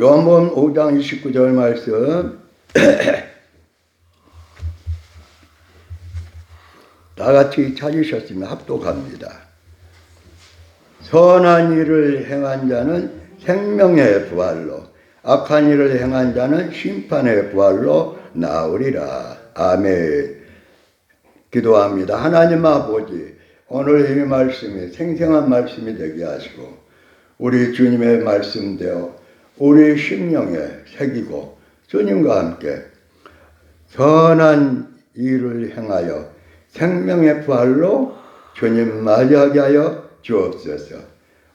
요한복음 5장 29절 말씀 다 같이 찾으셨으면 합독합니다. 선한 일을 행한 자는 생명의 부활로, 악한 일을 행한 자는 심판의 부활로 나으리라. 아멘. 기도합니다. 하나님 아버지, 오늘 이 말씀이 생생한 말씀이 되게 하시고 우리 주님의 말씀대로 우리 심령에 새기고 주님과 함께 선한 일을 행하여 생명의 부활로 주님 맞이하게 하여 주옵소서.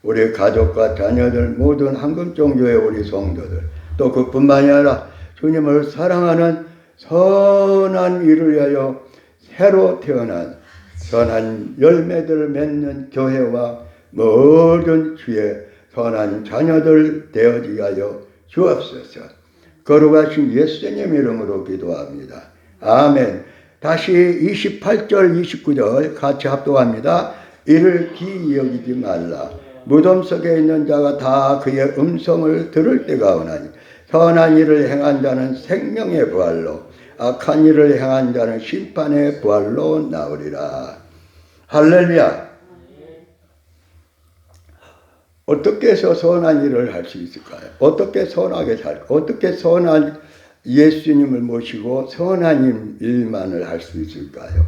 우리 가족과 자녀들 모든 한금종교의 우리 성도들 또 그뿐만이 아니라 주님을 사랑하는 선한 일을 위하여 새로 태어난 선한 열매들을 맺는 교회와 모든 주의 선한 자녀들 되어지게 하여 주옵소서. 거룩하신 예수님 이름으로 기도합니다. 아멘. 다시 28절 29절 같이 합독합니다. 이를 기이 여기지 말라. 무덤 속에 있는 자가 다 그의 음성을 들을 때가 오나니 선한 일을 행한 자는 생명의 부활로, 악한 일을 행한 자는 심판의 부활로 나오리라. 할렐루야. 어떻게 해서 선한 일을 할 수 있을까요? 어떻게 선하게 살까? 어떻게 선한 예수님을 모시고 선한 일만을 할 수 있을까요?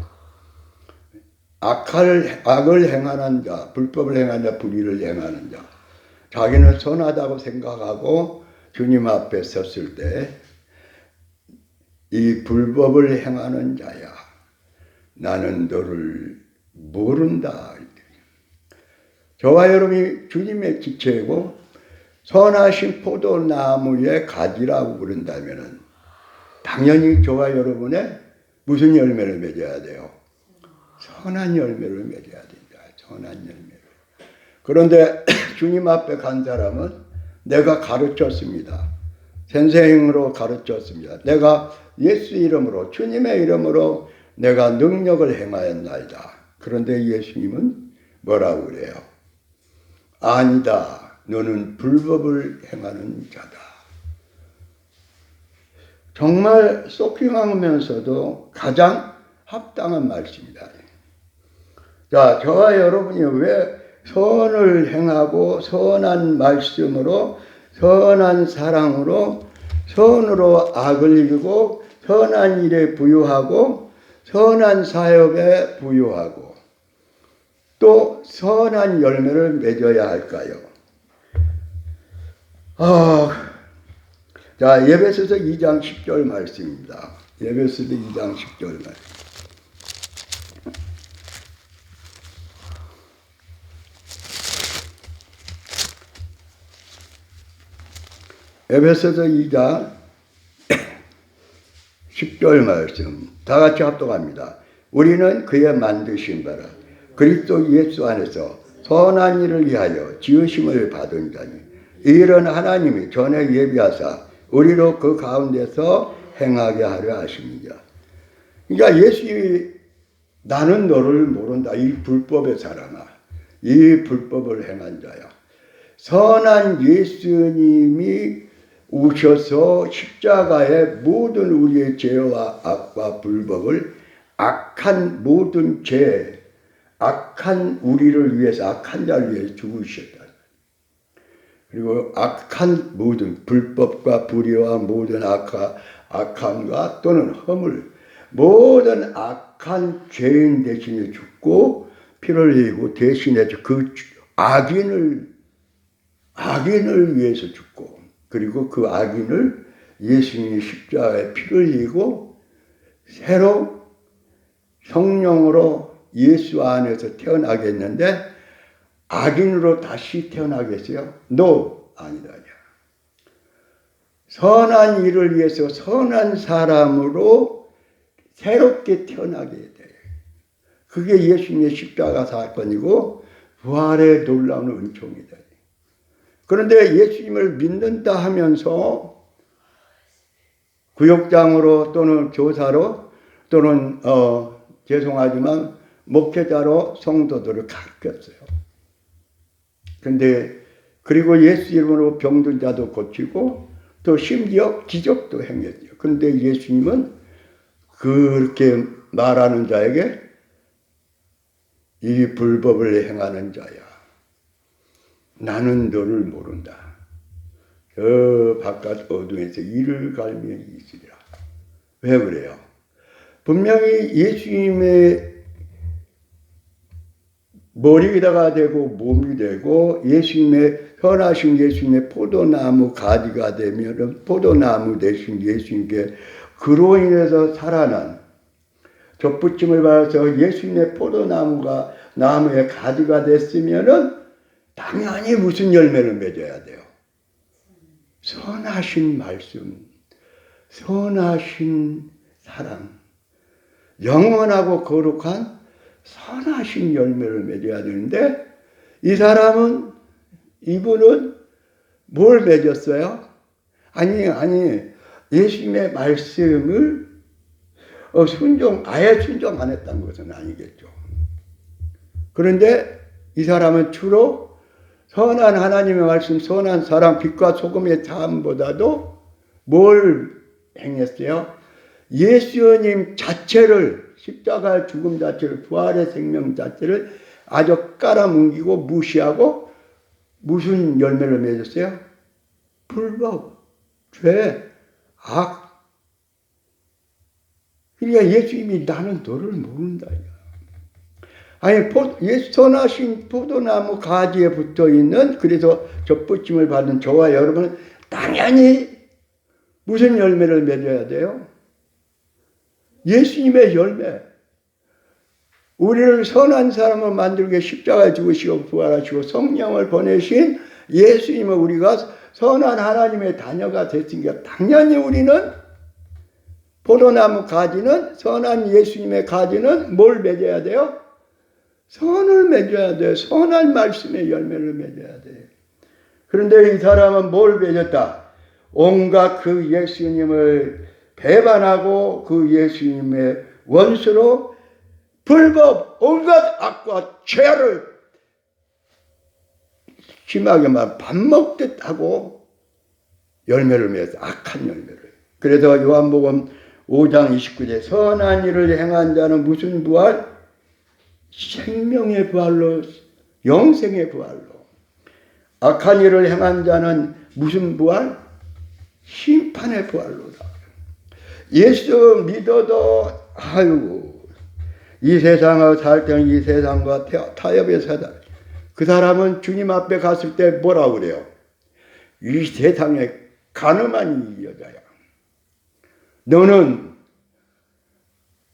악을 행하는 자, 불법을 행하는 자, 불의를 행하는 자, 자기는 선하다고 생각하고 주님 앞에 섰을 때 이 불법을 행하는 자야, 나는 너를 모른다. 저와 여러분이 주님의 지체이고 선하신 포도나무의 가지라고 부른다면 당연히 저와 여러분의 무슨 열매를 맺어야 돼요? 선한 열매를 맺어야 된다. 선한 열매를. 그런데 주님 앞에 간 사람은 내가 가르쳤습니다. 선생으로 가르쳤습니다. 내가 예수 이름으로 주님의 이름으로 내가 능력을 행하였나이다. 그런데 예수님은 뭐라고 그래요? 아니다. 너는 불법을 행하는 자다. 정말 쇼킹하면서도 가장 합당한 말씀이다. 자, 저와 여러분이 왜 선을 행하고 선한 말씀으로 선한 사랑으로 선으로 악을 이기고 선한 일에 부유하고 선한 사역에 부유하고 또 선한 열매를 맺어야 할까요? 자, 에베소서 2장 10절 말씀입니다. 에베소서 2장 10절 말씀. 에베소서 2장 10절 말씀 다 같이 합독합니다. 우리는 그의 만드신 바라 그리스도 예수 안에서 선한 일을 위하여 지으심을 받은 자니 이 일은 하나님이 전에 예비하사 우리로 그 가운데서 행하게 하려 하십니다. 그러니까 예수님이 나는 너를 모른다. 이 불법의 사람아. 이 불법을 행한 자야. 선한 예수님이 오셔서 십자가에 모든 우리의 죄와 악과 불법을 악한 모든 죄, 악한 우리를 위해서 악한 자를 위해서 죽으셨다. 그리고 악한 모든 불법과 불의와 모든 악함과 또는 허물 모든 악한 죄인 대신에 죽고 피를 흘리고 대신에 그 악인을 위해서 죽고 그리고 그 악인을 예수님이 십자가에 피를 흘리고 새로 성령으로 예수 안에서 태어나게 했는데 악인으로 다시 태어나겠어요? No, 아니다. 선한 일을 위해서 선한 사람으로 새롭게 태어나게 돼. 그게 예수님의 십자가 사건이고 부활의 놀라운 은총이다. 그런데 예수님을 믿는다 하면서 구역장으로 또는 교사로 또는 죄송하지만 목회자로 성도들을 가르쳤어요. 그런데 그리고 예수 이름으로 병든 자도 고치고 또 심지어 기적도 행했죠. 그런데 예수님은 그렇게 말하는 자에게 이 불법을 행하는 자야, 나는 너를 모른다. 저 바깥 어둠에서 이를 갈며 있으리라. 왜 그래요? 분명히 예수님의 머리에다가 되고 몸이 되고 예수님의 선하신 예수님의 포도나무 가지가 되면 포도나무 대신 예수님께 그로 인해서 살아난 접붙임을 받아서 예수님의 포도나무가 나무의 가지가 됐으면은 당연히 무슨 열매를 맺어야 돼요? 선하신 말씀, 선하신 사랑, 영원하고 거룩한 선하신 열매를 맺어야 되는데 이분은 뭘 맺었어요? 아니 예수님의 말씀을 아예 순종 안 했다는 것은 아니겠죠. 그런데 이 사람은 주로 선한 하나님의 말씀, 선한 사랑, 빛과 소금의 삶보다도 뭘 행했어요? 예수님 자체를, 십자가의 죽음 자체를, 부활의 생명 자체를 아주 깔아뭉기고 무시하고 무슨 열매를 맺었어요? 불법, 죄, 악. 그러니까 예수님이 나는 너를 모른다. 아니, 선하신 포도나무 가지에 붙어 있는, 그래서 접붙임을 받은 저와 여러분은 당연히 무슨 열매를 맺어야 돼요? 예수님의 열매. 우리를 선한 사람을 만들게 십자가에 죽으시고 부활하시고 성령을 보내신 예수님을 우리가 선한 하나님의 자녀가 됐으니까 당연히 우리는 포도나무 가지는, 선한 예수님의 가지는 뭘 맺어야 돼요? 선을 맺어야 돼요. 선한 말씀의 열매를 맺어야 돼요. 그런데 이 사람은 뭘 맺었다? 온갖 그 예수님을 배반하고 그 예수님의 원수로 불법, 온갖 악과 죄를 심하게 말 밥 먹듯 하고 열매를 맺었다. 악한 열매를. 그래서 요한복음 5장 29절 선한 일을 행한 자는 무슨 부활? 생명의 부활로, 영생의 부활로. 악한 일을 행한 자는 무슨 부활? 심판의 부활로다. 예수 믿어도 이 세상을 살 때는 이 세상과 타협의 사다. 그 사람은 주님 앞에 갔을 때 뭐라고 그래요? 이 세상에 가늠한 이 여자야. 너는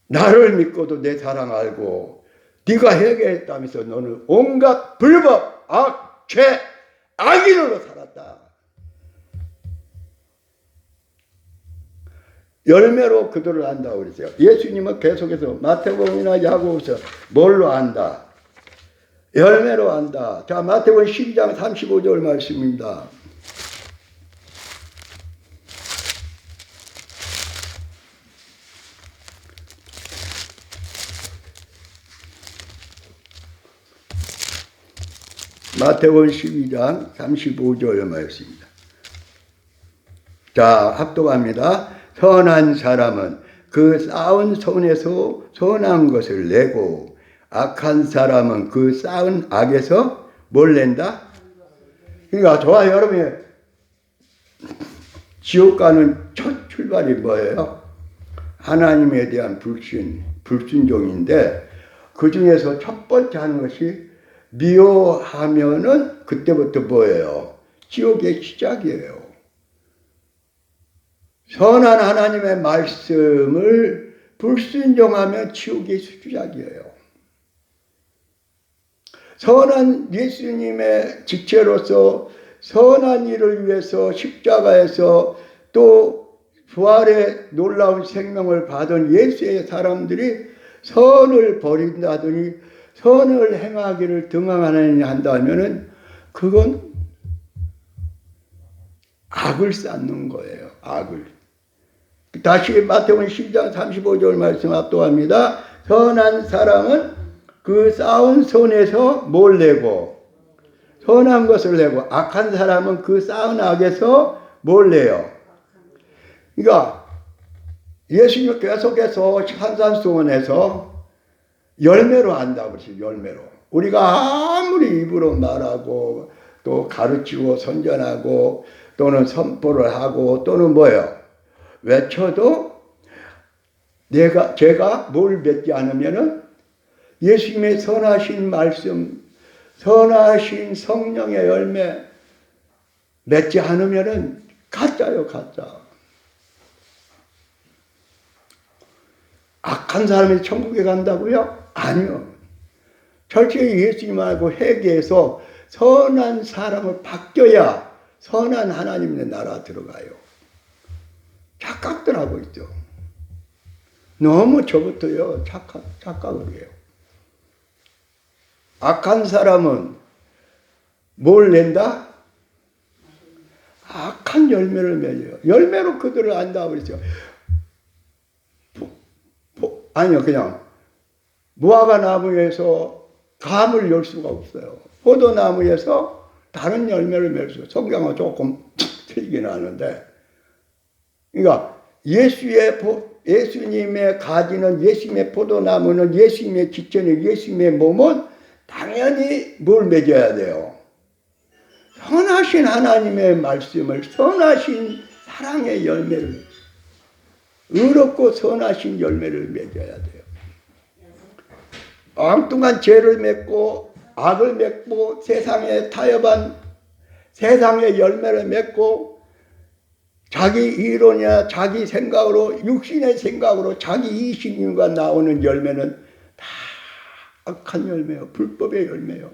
나를 믿고도 내 사랑 알고 네가 회개했다면서 너는 온갖 불법, 악, 죄, 악인으로 살았다. 열매로 그들을 안다고 그랬어요. 예수님은 계속해서 마태복음이나 야고보서 뭘로 안다? 열매로 안다. 자, 마태복음 12장 35절 말씀입니다. 마태복음 12장 35절 말씀입니다. 자, 합독합니다. 선한 사람은 그 쌓은 손에서 선한 것을 내고 악한 사람은 그 쌓은 악에서 뭘 낸다? 그러니까 저와 여러분이 지옥 가는 첫 출발이 뭐예요? 하나님에 대한 불순종인데 그 중에서 첫 번째 하는 것이 미워하면은 그때부터 뭐예요? 지옥의 시작이에요. 선한 하나님의 말씀을 불순종하면 지옥의 시작이에요. 선한 예수님의 지체로서 선한 일을 위해서 십자가에서 또 부활의 놀라운 생명을 받은 예수의 사람들이 선을 버린다더니 선을 행하기를 등한하느냐 한다면은 그건 악을 쌓는 거예요. 악을. 다시 마태복음 10장 35절 말씀 압도합니다. 선한 사람은 그 쌓은 손에서 뭘 내고 선한 것을 내고 악한 사람은 그 쌓은 악에서 뭘 내요? 그러니까 예수님은 계속해서 산산수원에서 열매로 한다고 그러죠. 열매로. 우리가 아무리 입으로 말하고 또 가르치고 선전하고 또는 선포를 하고 또는 뭐예요? 외쳐도 제가 뭘 맺지 않으면은 예수님의 선하신 말씀, 선하신 성령의 열매 맺지 않으면은 가짜요, 가짜. 악한 사람이 천국에 간다고요? 아니요. 철저히 예수님 알고 회개해서 선한 사람을 바뀌어야 선한 하나님의 나라 들어가요. 착각들 하고 있죠. 너무 저부터요, 착각을 해요. 악한 사람은 뭘 낸다? 악한 열매를 맺어요. 열매로 그들을 안다고 그랬죠. 아니요, 그냥 무화과 나무에서 감을 열 수가 없어요. 포도나무에서 다른 열매를 맺을 수. 성경은 조금 틀리긴 하는데, 그러니까 예수님의 가지는 예수님의 포도나무는 예수님의 지체는 예수님의 몸은 당연히 뭘 맺어야 돼요? 선하신 하나님의 말씀을, 선하신 사랑의 열매를, 의롭고 선하신 열매를 맺어야 돼요. 엉뚱한 죄를 맺고 악을 맺고 세상에 타협한 세상의 열매를 맺고 자기 이론이나 자기 생각으로 육신의 생각으로 자기 이신임과 나오는 열매는 다 악한 열매요. 불법의 열매요.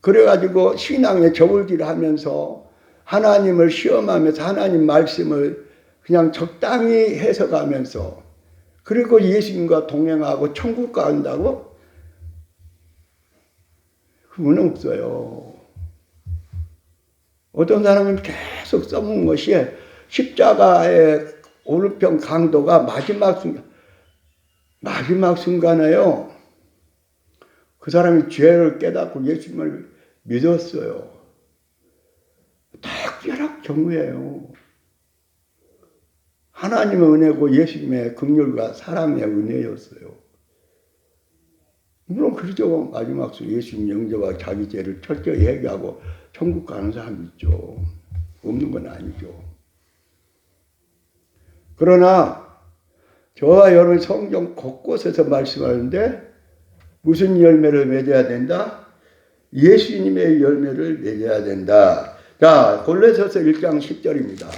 그래가지고 신앙에 저울질하면서 하나님을 시험하면서 하나님 말씀을 그냥 적당히 해석하면서 그리고 예수님과 동행하고 천국 간다고? 그건 없어요. 어떤 사람은 계속 써먹은 것이 십자가의 오른편 강도가 마지막 순간에요. 그 사람이 죄를 깨닫고 예수님을 믿었어요. 특별한 경우예요. 하나님의 은혜고 예수님의 긍휼과 사랑의 은혜였어요. 물론 그러죠. 마지막 순간 예수님 영접하고 자기 죄를 철저히 회개하고 천국 가는 사람이 있죠. 없는 건 아니죠. 그러나 저와 여러분 성경 곳곳에서 말씀하는데 무슨 열매를 맺어야 된다? 예수님의 열매를 맺어야 된다. 자, 골로새서 1장 10절입니다.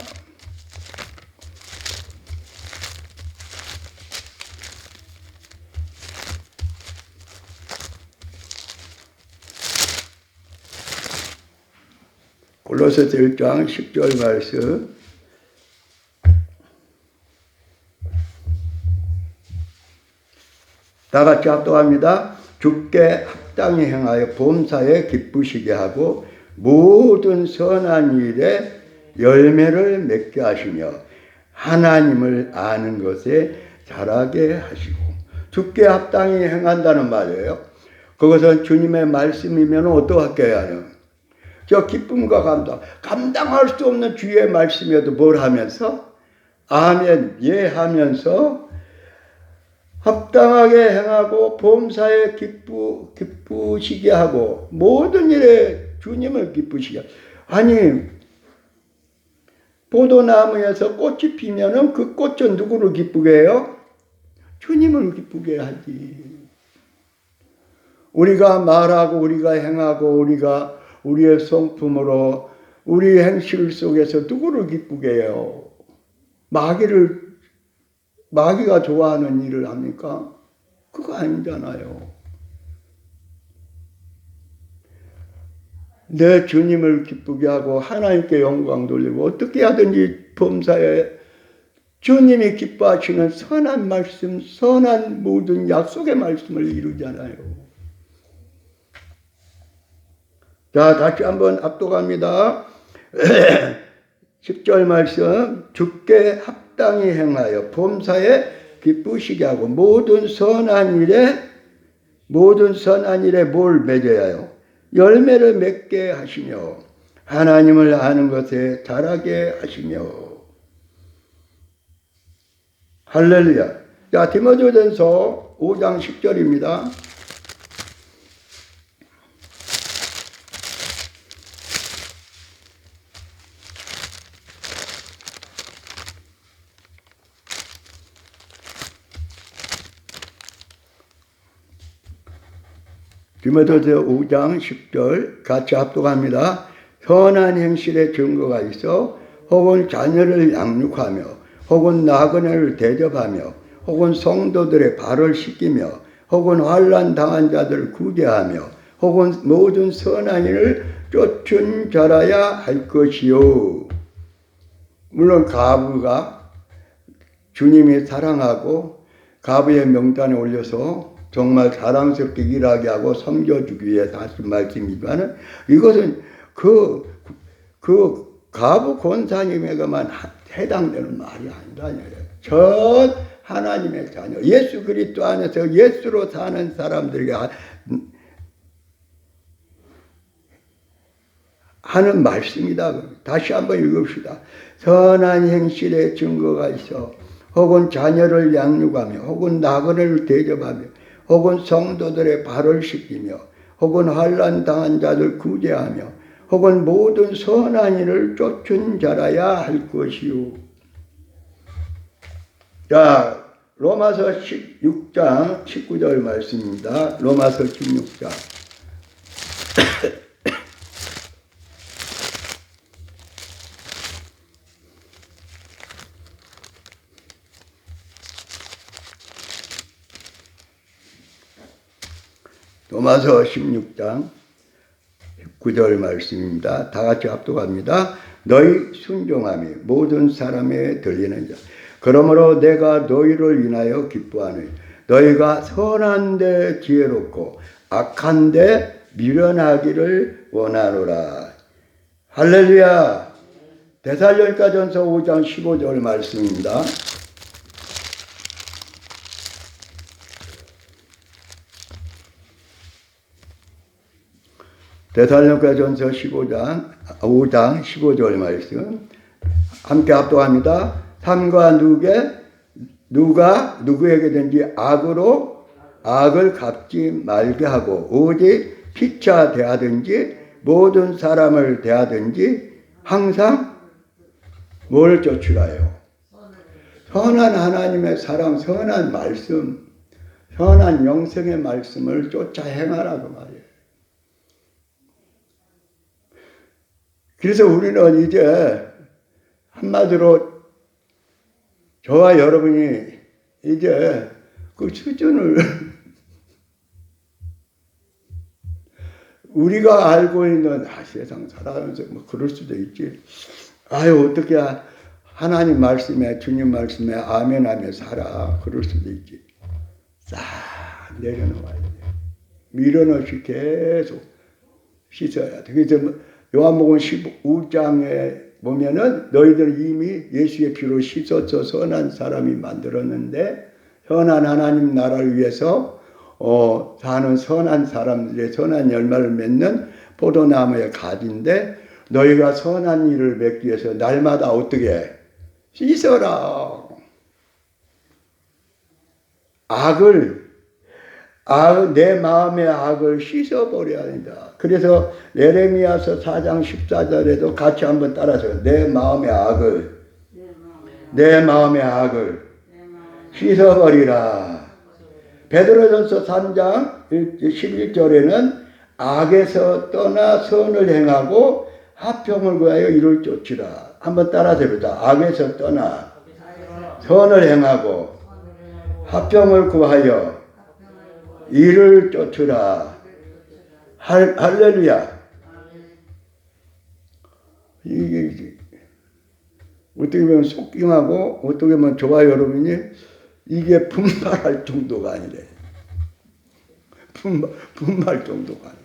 골로새서 1장 10절 말씀. 다 같이 합독합니다. 주께 합당히 행하여 범사에 기쁘시게 하고 모든 선한 일에 열매를 맺게 하시며 하나님을 아는 것에 자라게 하시고. 주께 합당히 행한다는 말이에요. 그것은 주님의 말씀이면 어떻게 해야 해요? 저 기쁨과 감당할 수 없는 주의 말씀이어도 뭘 하면서? 아멘, 예 하면서 합당하게 행하고 범사에 기쁘시게 하고 모든 일에 주님을 기쁘시게 하고. 아니, 포도나무에서 꽃이 피면은 그 꽃은 누구를 기쁘게 해요? 주님을 기쁘게 하지. 우리가 말하고 우리가 행하고 우리가 우리의 성품으로 우리 행실 속에서 누구를 기쁘게 해요? 마귀가 좋아하는 일을 합니까? 그거 아니잖아요. 내 주님을 기쁘게 하고 하나님께 영광 돌리고 어떻게 하든지 범사에 주님이 기뻐하시는 선한 말씀, 선한 모든 약속의 말씀을 이루잖아요. 자, 다시 한번 압독합니다. 10절 말씀. 주께 합당히 행하여 범사에 기쁘시게 하고 모든 선한 일에 모든 선한 일에 뭘 맺어야 해요? 열매를 맺게 하시며 하나님을 아는 것에 자라게 하시며. 할렐루야. 자, 디모데전서 5장 10절입니다. 디모데전서 5장 10절 같이 합독합니다. 선한 행실의 증거가 있어 혹은 자녀를 양육하며 혹은 나그네를 대접하며 혹은 성도들의 발을 씻기며 혹은 환난 당한 자들을 구제하며 혹은 모든 선한 일을 쫓은 자라야 할 것이요. 물론 가부가 주님이 사랑하고 가부의 명단에 올려서 정말 사랑스럽게 일하게 하고 섬겨주기 위해 하신 말씀이지만 이것은 그 가부 권사님에게만 해당되는 말이 아니라 전 하나님의 자녀 예수 그리스도 안에서 예수로 사는 사람들에게 하는 말씀이다. 다시 한번 읽읍시다. 선한 행실의 증거가 있어 혹은 자녀를 양육하며 혹은 나그네를 대접하며 혹은 성도들의 발을 씻기며 혹은 환난 당한 자들 구제하며 혹은 모든 선한 일을 쫓은 자라야 할 것이요. 자, 로마서 16장 19절 말씀입니다. 로마서 16장. 로마서 16장 19절 말씀입니다. 다 같이 합독합니다. 너희 순종함이 모든 사람에 들리는 자. 그러므로 내가 너희를 인하여 기뻐하노니 너희가 선한데 지혜롭고 악한데 미련하기를 원하노라. 할렐루야. 데살로니가전서 5장 15절 말씀입니다. 데살로니가전서 5장 15절 말씀 함께 합독합니다. 삼가 누구에게든지 악으로 악을 갚지 말게 하고 오직 피차 대하든지 모든 사람을 대하든지 항상 뭘 쫓으라요? 선한 하나님의 사랑, 선한 말씀, 선한 영생의 말씀을 쫓아 행하라고 말이에요. 그래서 우리는 이제 한마디로 저와 여러분이 이제 그 수준을 우리가 알고 있는 세상 살아가면서 뭐 그럴 수도 있지. 아유 어떻게 하나님 말씀에 주님 말씀에 아멘하며 살아 그럴 수도 있지. 싹 내려놓아야 돼. 밀어넣지 계속 씻어야 돼. 그래서 요한복음 15장에 보면은 너희들 이미 예수의 피로 씻어서 선한 사람이 만들었는데 선한 하나님 나라를 위해서 사는 선한 사람들의 선한 열매를 맺는 포도나무의 가지인데 너희가 선한 일을 맺기 위해서 날마다 어떻게 씻어라. 내 마음의 악을 씻어버려야 한다. 그래서 예레미야서 4장 14절에도 같이 한번 따라서 내 마음의 악을 씻어버리라. 베드로전서 3장 11절에는 악에서 떠나 선을 행하고 화평을 구하여 이를 쫓으라. 한번 따라서 해보자. 악에서 떠나 선을 행하고 화평을 구하여 이를 쫓으라. 할렐루야. 이게 어떻게 보면 속경하고 어떻게 보면 저와 여러분이 이게 분발할 정도가 아니래. 분발 정도가 아니래.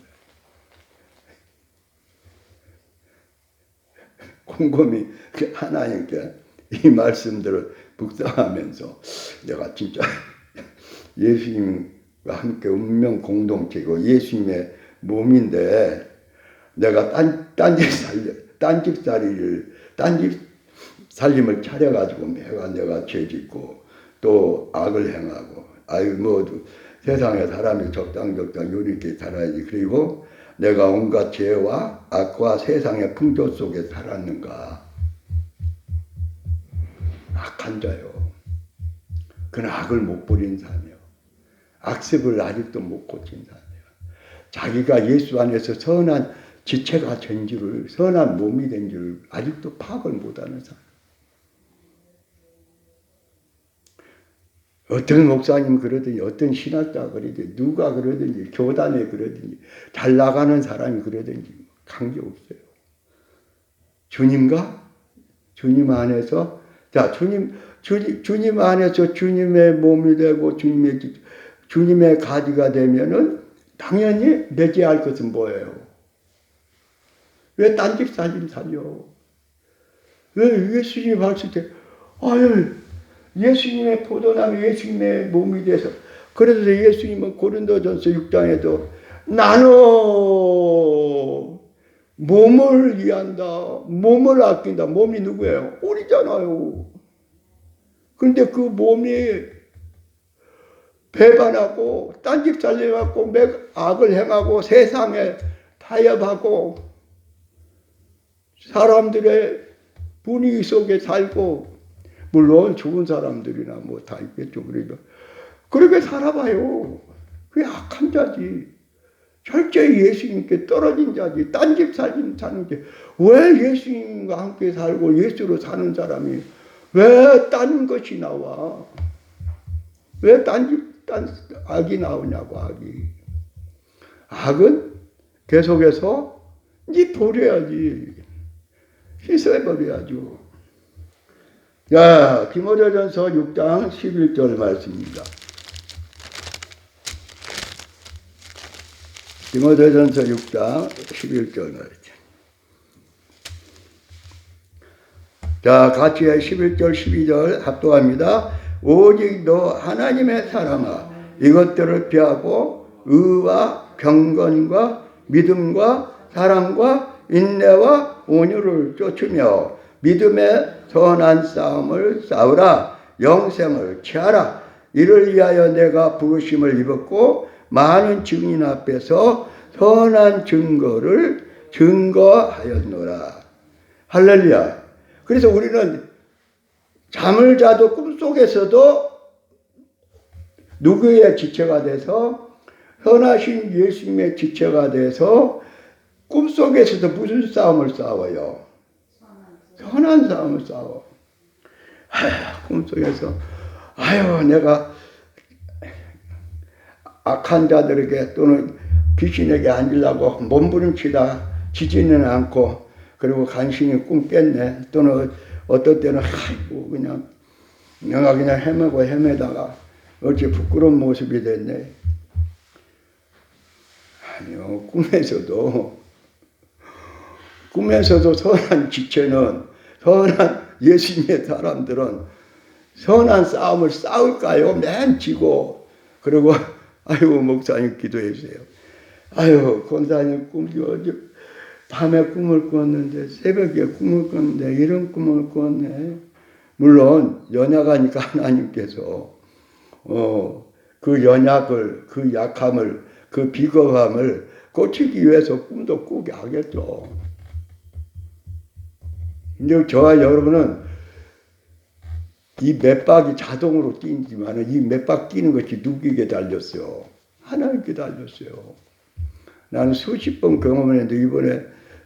곰곰이 하나님께 이 말씀들을 묵상하면서 내가 진짜 예수님 함께 운명 공동체고 예수님의 몸인데 내가 딴집 살림을 차려가지고 매가 내가 죄짓고 또 악을 행하고 모두 세상에 사람이 적당히 이렇게 살아야지. 그리고 내가 온갖 죄와 악과 세상의 풍조 속에 살았는가. 악한 자요. 그는 악을 못 버린 사람이요. 악습을 아직도 못 고친 사람이요. 자기가 예수 안에서 선한 지체가 된 줄을, 선한 몸이 된 줄을 아직도 파악을 못하는 사람. 어떤 목사님 그러든지, 어떤 신학자가 그러든지, 누가 그러든지, 교단에 그러든지, 잘 나가는 사람이 그러든지 관계없어요. 주님 안에서, 자, 주님 안에서 주님의 몸이 되고, 주님의 가지가 되면은, 당연히 매제할 것은 뭐예요? 왜 딴집 살려? 왜 예수님 봤을 때, 예수님의 포도나무, 예수님의 몸이 돼서. 그래서 예수님은 고린도전서 6장에도 나는 몸을 위한다, 몸을 아낀다. 몸이 누구예요? 우리잖아요. 그런데 그 몸이 배반하고 딴집 살려갖고 악을 행하고 세상에 타협하고 사람들의 분위기 속에 살고, 물론 좋은 사람들이나 뭐 다 있겠죠. 그렇게 살아봐요. 그게 악한 자지. 철저히 예수님께 떨어진 자지. 딴집 사는 게. 왜 예수님과 함께 살고 예수로 사는 사람이 왜 딴 것이 나와? 왜 딴 악이 나오냐고, 악이. 악은 계속해서 니 버려야지. 씻어버려야죠. 자, 디모데전서 6장 11절 말씀입니다. 디모데전서 6장 11절 말씀. 자, 같이 11절 12절 합독합니다. 오직 너 하나님의 사랑아, 이것들을 피하고 의와 경건과 믿음과 사랑과 인내와 온유를 쫓으며 믿음의 선한 싸움을 싸우라. 영생을 취하라. 이를 위하여 내가 부르심을 입었고 많은 증인 앞에서 선한 증거를 증거하였노라. 할렐루야. 그래서 우리는 잠을 자도 꿈속에서도 누구의 지체가 돼서, 선하신 예수님의 지체가 돼서 꿈속에서도 무슨 싸움을 싸워요? 선한 싸움을 싸워. 꿈속에서 내가 악한 자들에게 또는 귀신에게 앉으려고 몸부림치다 지지는 않고, 그리고 간신히 꿈 깼네. 또는 어떨 때는 그냥 내가 그냥 헤매다가 어찌 부끄러운 모습이 됐네. 아니요, 꿈에서도 선한 지체는, 선한 예수님의 사람들은 선한 싸움을 싸울까요? 맨 지고. 그리고 목사님 기도해 주세요. 권사님 밤에 꿈을 꿨는데, 새벽에 꿈을 꿨는데, 이런 꿈을 꿨네. 물론 연약하니까 하나님께서 그 연약을, 그 약함을, 그 비겁함을 고치기 위해서 꿈도 꾸게 하겠죠. 근데 저와 여러분은 이 맥박이 자동으로 뛰지만 이 맥박 뛰는 것이 누구에게 달렸어요? 하나님께 달렸어요. 나는 수십 번 경험했는데 이번에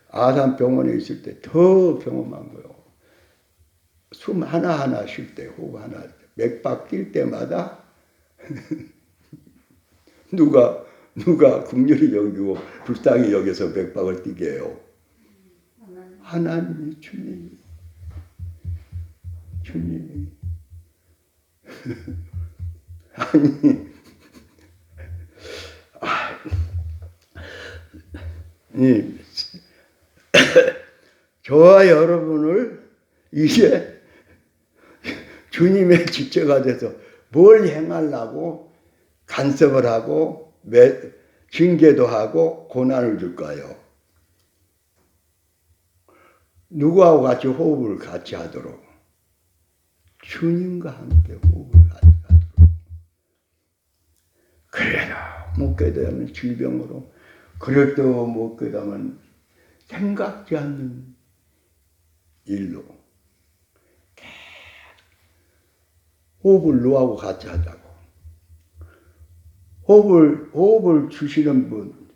아산병원에 있을 때 더 경험한 거예요. 숨 하나하나 쉴 때, 호흡 하나, 맥박 뛸 때마다 누가 긍휼히 여기고 불쌍히 여기서 맥박을 뛰게 해요? 하나님이, 주님이. 저와 여러분을 이제 주님의 지체가 돼서 뭘 행하려고 간섭을 하고 징계도 하고 고난을 줄까요? 누구하고 같이 호흡을 같이 하도록? 주님과 함께 호흡을 같이 하도록. 그래도 못 깨달으면 질병으로, 그래도 못 깨달으면 생각지 않는 일로 호흡을 너하고 같이 하자고. 호흡을 주시는 분,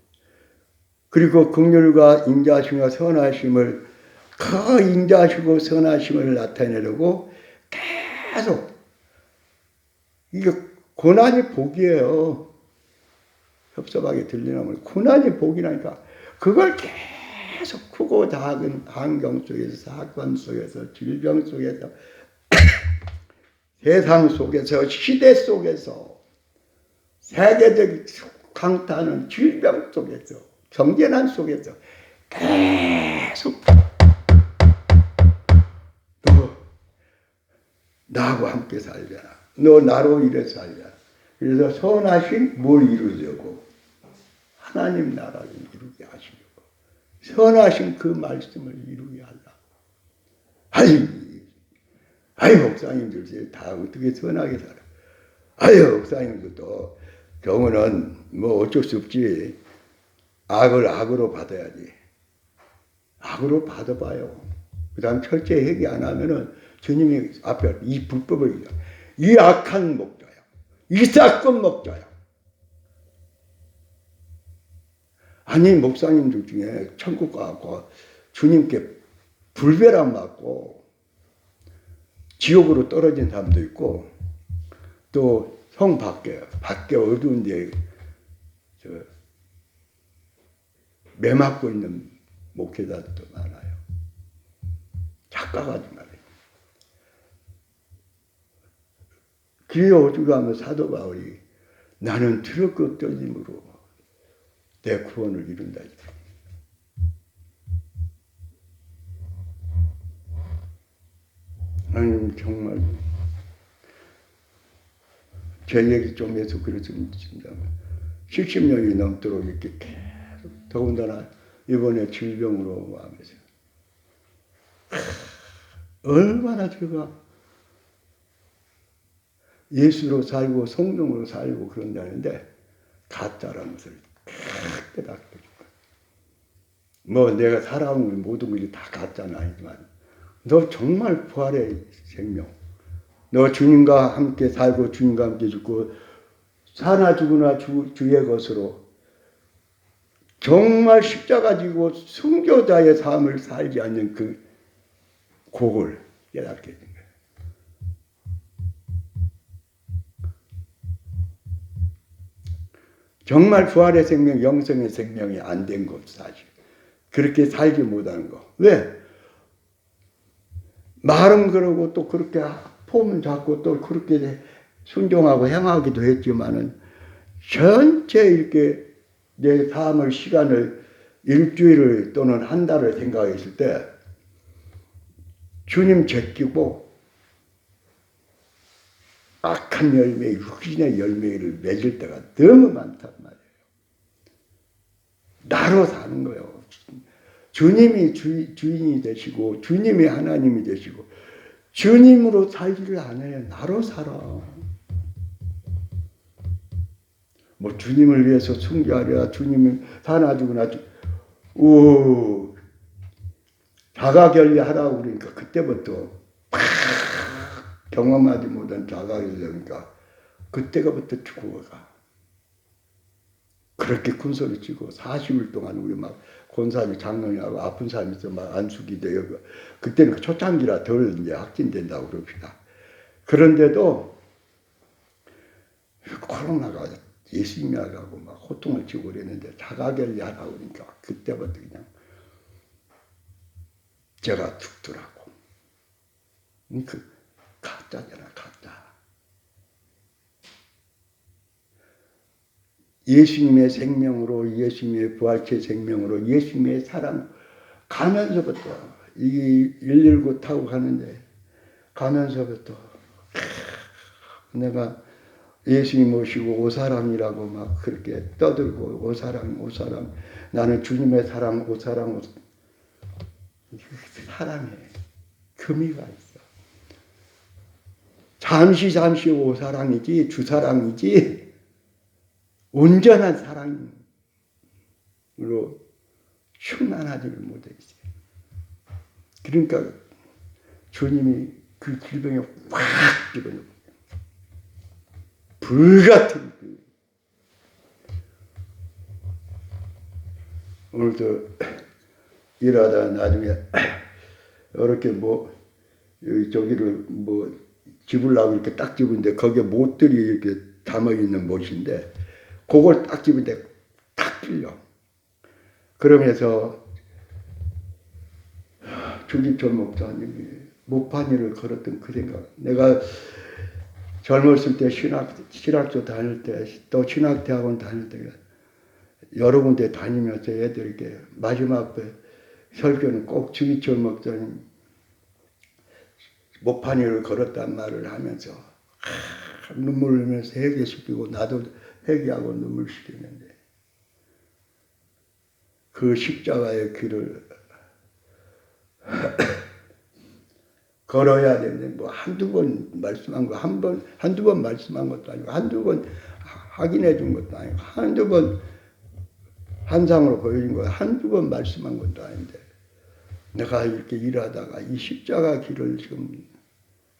그리고 긍휼과 인자심과 선하심을, 그 인자시고 선하심을 나타내려고 계속, 이게 고난이 복이에요. 섭섭하게 들리는 고난이 복이라니까. 그걸 계속 크고 작은 환경 속에서, 사건 속에서, 질병 속에서, 세상 속에서, 시대 속에서, 세계적 강타하는 질병 속에서, 경제난 속에서 계속 너 나하고 함께 살잖아. 너 나로 일해 살잖아. 그래서 선하신 뭘 이루려고? 하나님 나라를 이루게 하시려고. 선하신 그 말씀을 이루게 하려고. 아이 목사님들 다 어떻게 선하게 살아. 아유 목사님들도 경우는 뭐 어쩔 수 없지. 악을 악으로 받아야지. 악으로 받아봐요. 그 다음 철저히 회개 안 하면은 주님이 앞에 이 불법을, 이 악한 목자야, 이 사건 목자야. 아니 목사님들 중에 천국 가고 주님께 불배람 맞고 지옥으로 떨어진 사람도 있고, 또 성 밖에 어두운 데 매 맞고 있는 목회자들도 많아요. 착각하지 말아요. 길에 오죽하면 사도 바울이 나는 트럭 떨림으로 내 구원을 이룬다. 하나님 정말 제 얘기 좀 해서 그랬으면 좋겠습니다. 70년이 넘도록 이렇게 계속, 더군다나 이번에 질병으로 하면서 얼마나 제가 예수로 살고 성령으로 살고 그런다는데 가짜라는 것을 깨닫게 된 거예요. 뭐 내가 살아온 모든 것이 다 가짜는 아니지만 너 정말 부활의 생명, 너 주님과 함께 살고 주님과 함께 죽고 사나 죽으나 주의 것으로 정말 십자가 지고 순교자의 삶을 살지 않는 그 곡을 깨닫게 된 거예요. 정말 부활의 생명, 영성의 생명이 안 된 것 사실. 그렇게 살지 못하는 거. 왜? 말은 그러고 또 그렇게 폼은 잡고 또 그렇게 순종하고 행하기도 했지만은 전체 이렇게 내 삶을, 시간을 일주일을 또는 한 달을 생각했을 때 주님 제끼고 악한 열매, 육신의 열매를 맺을 때가 너무 많단 말이에요. 나로 사는 거예요. 주님이 주인이 되시고 주님이 하나님이 되시고 주님으로 살지를 않아요. 나로 살아. 뭐 주님을 위해서 순교하랴, 주님을 사나 죽으나 자가결례하라고 그러니까 그때부터 경험하지 못한 자가결례니까 그때가부터 죽어가. 그렇게 큰 소리 치고 40일 동안 우리 막 권사님이 장로님하고 아픈 사람이 있어 막 안수기 돼요. 그때는 초창기라 덜 이제 확진된다고 그럽시다. 그런데도 코로나가 예수님이 하고 막 호통을 치고 그랬는데 자가결례하라고 그러니까 그때부터 그냥 제가 죽더라고. 그 가짜잖아, 가짜. 예수님의 생명으로, 예수님의 부활체 생명으로, 예수님의 사랑 가면서부터 이 119 타고 가는데 가면서부터 내가 예수님 모시고 오사랑이라고 막 그렇게 떠들고 오사랑 오사랑 나는 주님의 사랑 오사랑 사랑에 금이가 있어. 잠시 오사랑이지 주사랑이지 온전한 사랑으로 충만하지를 못해 있어요. 그러니까 주님이 그 질병에 확 집어넣고 불같은 오늘도 일하다 나중에 이렇게 뭐 저기를 뭐 집으려고 이렇게 딱 집은데 거기에 못들이 이렇게 담아 있는 못인데 그걸 딱 집은데 탁 뚫려. 그러면서 주기철 목사님이 못판이를 걸었던 그 생각. 내가 젊었을 때 신학교 다닐 때 또 신학대학원 다닐 때 여러 군데 다니면서 애들에게 마지막 설교는 꼭 주기철 목사님 못판이를 걸었단 말을 하면서 눈물 흘리면서 회개시키고 나도 회개하고 눈물 시키는데 그 십자가의 길을 걸어야 되는데 뭐 한두 번 말씀한 거 한두 번 말씀한 것도 아니고 한두 번 확인해 준 것도 아니고 한두 번 환상으로 보여준 거 한두 번 말씀한 것도 아닌데 내가 이렇게 일하다가 이 십자가 길을 지금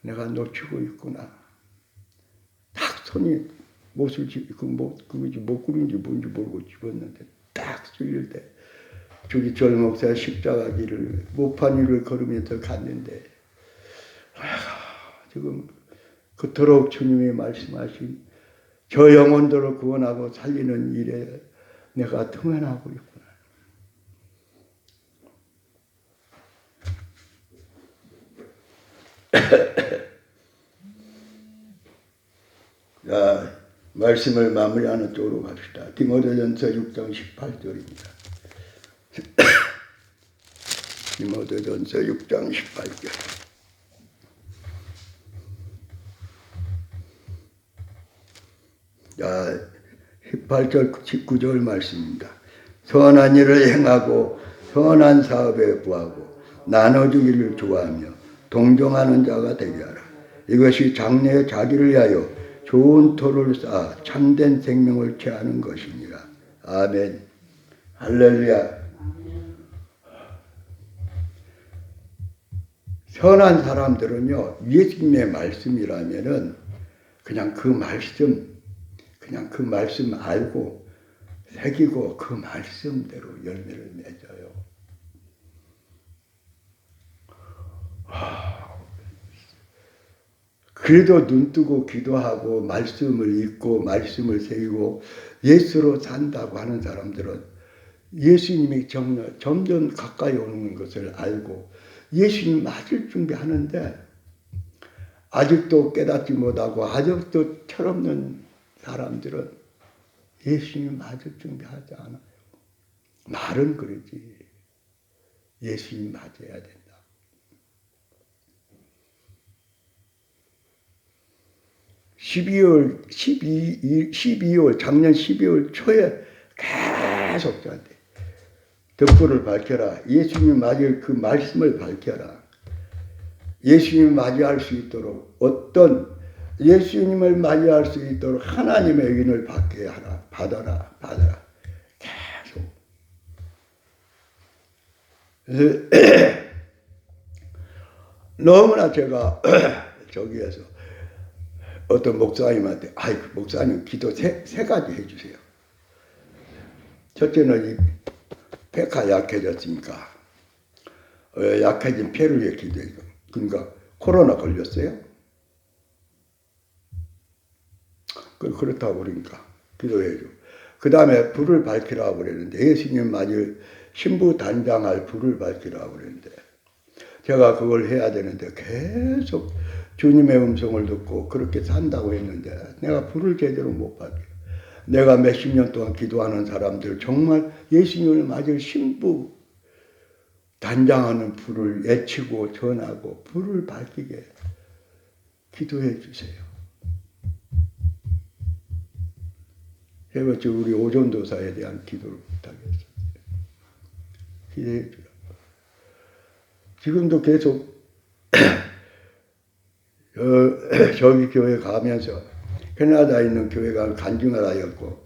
내가 놓치고 있구나. 딱 손이 못을 그거지 목구리인지 뭔지 모르고 집었는데 딱 쏠릴 때 주기철 목사 십자가 길을 못판 일을 걸으면서 갔는데 지금 그토록 주님이 말씀하신 저 영혼들을 구원하고 살리는 일에 내가 등한하고 있구나. 자, 말씀을 마무리하는 쪽으로 갑시다. 디모데전서 6장 18절입니다. 디모데전서 6장 18절. 자, 18절 19절 말씀입니다. 선한 일을 행하고 선한 사업에 부하고 나눠주기를 좋아하며 동정하는 자가 되게 하라. 이것이 장래에 자기를 위하여 좋은 토를 쌓아 참된 생명을 취하는 것이니라. 아멘. 할렐루야. 선한 사람들은요, 예수님의 말씀이라면은 그냥 그 말씀 알고 새기고 그 말씀대로 열매를 맺어요. 그래도 눈 뜨고 기도하고 말씀을 읽고 말씀을 새기고 예수로 산다고 하는 사람들은 예수님이 점점 가까이 오는 것을 알고 예수님 맞을 준비하는데 아직도 깨닫지 못하고 아직도 철없는 사람들은 예수님 맞을 준비하지 않아요. 말은 그러지. 예수님 맞아야 된다. 작년 12월 초에 계속 저한테 덕불을 밝혀라. 예수님 맞을 그 말씀을 밝혀라. 예수님을 맞이할 수 있도록 예수님을 맞이할 수 있도록 하나님의 은혜를 받게 하라. 받아라. 계속. 너무나 제가 저기에서 어떤 목사님한테 목사님 기도 세 가지 해주세요. 첫째는 이 폐가 약해졌으니까 약해진 폐를 위해 기도해요. 그러니까 코로나 걸렸어요. 그렇다고 그러니까 기도해줘. 그 다음에 불을 밝히라고 그랬는데 예수님 맞을 신부 단장할 불을 밝히라고 그랬는데 제가 그걸 해야 되는데 계속 주님의 음성을 듣고 그렇게 산다고 했는데 내가 불을 제대로 못 밝혀. 내가 몇십 년 동안 기도하는 사람들 정말 예수님을 맞을 신부 단장하는 불을 외치고 전하고 불을 밝히게 기도해 주세요. 해봤자 우리 오전도사에 대한 기도를 못하겠어. 기대해 주라. 지금도 계속 저기 교회 가면서 캐나다에 있는 교회가 간증하였고,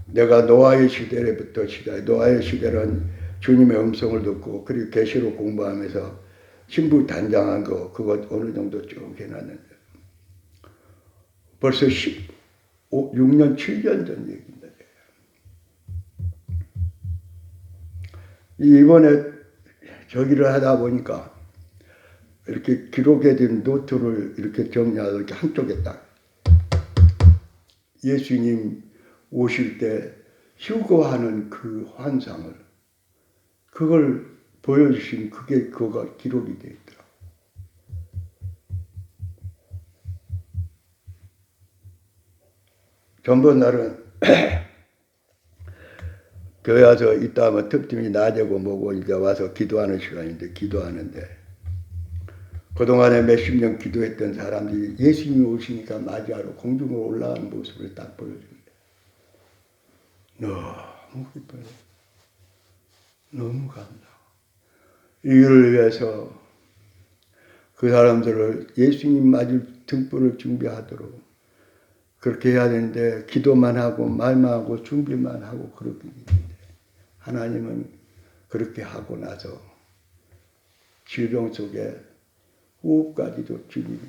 내가 노아의 시대부터 노아의 시대는 주님의 음성을 듣고 그리고 계시록 공부하면서 신부 단장한 거 그거 어느 정도 쭉 해놨는데 벌써 6년 7년 전 얘기입니다. 이번에 저기를 하다 보니까 이렇게 기록해둔 노트를 이렇게 정리하고 이렇게 한쪽에 딱 예수님 오실 때 휴거하는 그 환상을 그걸 보여주신 그거가 기록이 되어 있더라고요. 전번날은 교회 와서 이따 뭐 틈틈이 낮에고 뭐고 이제 와서 기도하는 시간인데 기도하는데 그동안에 몇십 년 기도했던 사람들이 예수님이 오시니까 맞이하러 공중으로 올라가는 모습을 딱 보여줍니다. 너무 기뻐요. 너무 감사하고. 이를 위해서 그 사람들을 예수님 맞을 등불을 준비하도록 그렇게 해야 되는데 기도만 하고 말만 하고 준비만 하고 그렇게 되는데 하나님은 그렇게 하고 나서 질병 속에 호흡까지도 주님이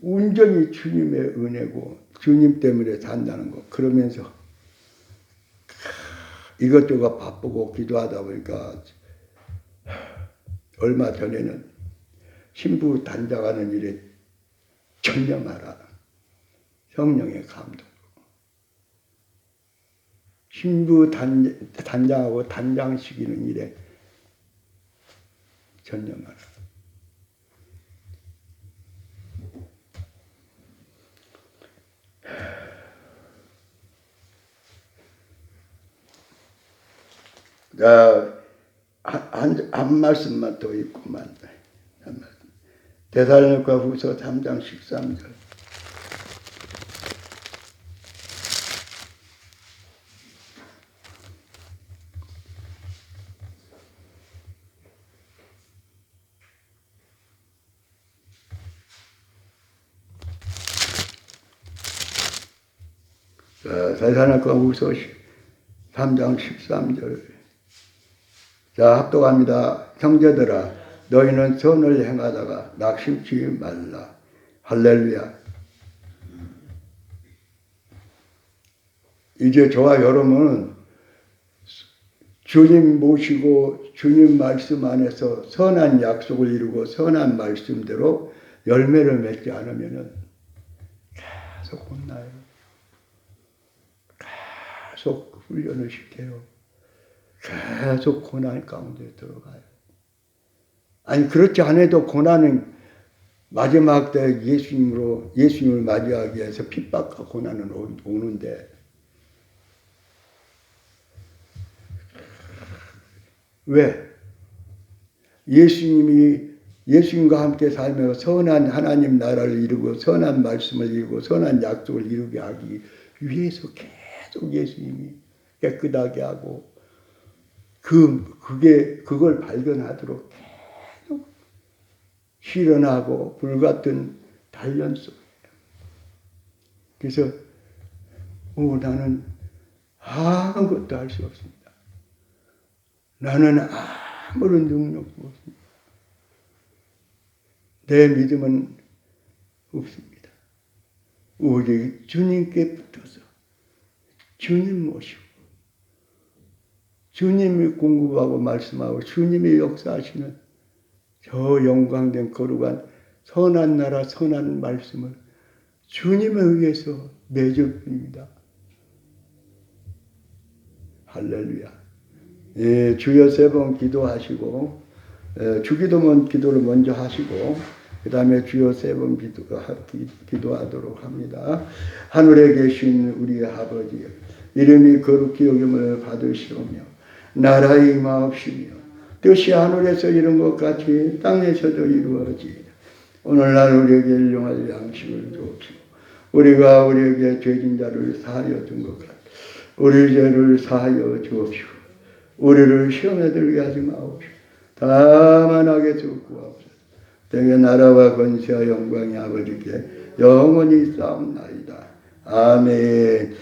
온전히 주님의 은혜고 주님 때문에 산다는 거. 그러면서 이것저것 바쁘고 기도하다 보니까 얼마 전에는 신부 단장하는 일에 전념하라. 성령의 감동. 신부 단장하고 단장시키는 일에 전념하라. 자, 한 말씀만 더 읽고만. 데살로니가 후서 3장 13절. 데살로니가 후서 3장 13절. 자, 합독합니다. 형제들아, 너희는 선을 행하다가 낙심치 말라. 할렐루야. 이제 저와 여러분은 주님 모시고 주님 말씀 안에서 선한 약속을 이루고 선한 말씀대로 열매를 맺지 않으면 계속 혼나요. 계속 훈련을 시켜요. 계속 고난 가운데 들어가요. 아니 그렇지 않아도 고난은 마지막 때 예수님을 맞이하기 위해서 핍박과 고난은 오는데 왜? 예수님과 함께 살며 선한 하나님 나라를 이루고 선한 말씀을 이루고 선한 약속을 이루게 하기 위해서 계속 예수님이 깨끗하게 하고 그걸 발견하도록 계속 실현하고 불같은 단련 속이에요. 그래서 나는 아무것도 할 수 없습니다. 나는 아무런 능력도 없습니다. 내 믿음은 없습니다. 오직 주님께 붙어서 주님 모시고 주님이 공급하고 말씀하고 주님이 역사하시는 저 영광된 거룩한 선한 나라 선한 말씀을 주님에 의해서 맺을 뿐입니다. 할렐루야. 예, 주여 3번 기도하시고 주기도문 기도를 먼저 하시고 그 다음에 주여 3번 기도하도록 합니다. 하늘에 계신 우리 아버지 이름이 거룩히 여김을 받으시오며 나라의 임하옵시며 뜻이 하늘에서 이룬 것 같이 땅에서도 이루어지이다. 오늘날 우리에게 일용할 양식을 주옵시고 우리가 우리에게 죄진 자를 사하여 준 것 같이 우리 죄를 사하여 주옵시고 우리를 시험에 들게 하지 마옵시고 다만 악에서 구하옵소서. 때에 나라와 권세와 영광이 아버지께 영원히 싸움나이다. 아멘.